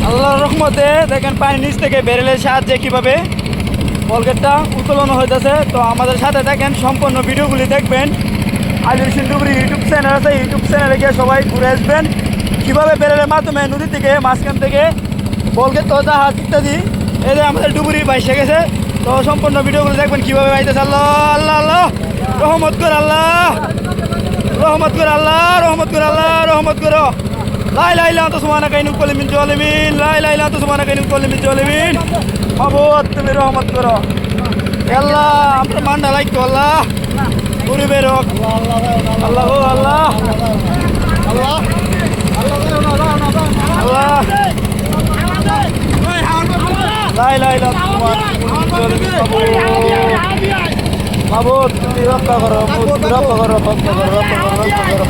আল্লাহর রহমতে দেখেন পানি নিচ থেকে বেরেলের সাহায্যে কীভাবে বলগেটটা উত্তোলন হইতেছে। তো আমাদের সাথে দেখেন সম্পূর্ণ ভিডিওগুলি দেখবেন। আলী হোসেন ডুবরি ইউটিউব চ্যানেল আছে, ইউটিউব চ্যানেলে গিয়ে সবাই ঘুরে আসবেন কীভাবে বেরেলের মাধ্যমে নদী থেকে মাঝখান থেকে বলগেট তো জাহাজ ইত্যাদি এই যে আমাদের ডুবুরি বাইসে গেছে। তো সম্পূর্ণ ভিডিওগুলো দেখবেন কীভাবে বাইতেছে। আল্লাহ আল্লাহ আল্লাহ রহমত কর আল্লাহ, রহমত কর আল্লাহ, রহমত কর আল্লাহ, রহমত করো। লা ইলাহা ইল্লা আনতা সুবহানাকা ইন্নী কুনতু মিনাজ জালিমিন, লা ইলাহা ইল্লা আনতা সুবহানাকা ইন্নী কুনতু মিনাজ জালিমিন। মাবুদ তুমি রহমত করো আল্লাহ, আমরা মান্ডা লাইতো আল্লাহ গরিবের হক আল্লাহ, ও আল্লাহ আল্লাহ আল্লাহ লা ইলাহা ইল্লা আনতা মাবুদ তুমি রক্ষা করো, রক্ষা করো, রক্ষা করো, রক্ষা করো, রক্ষা করো।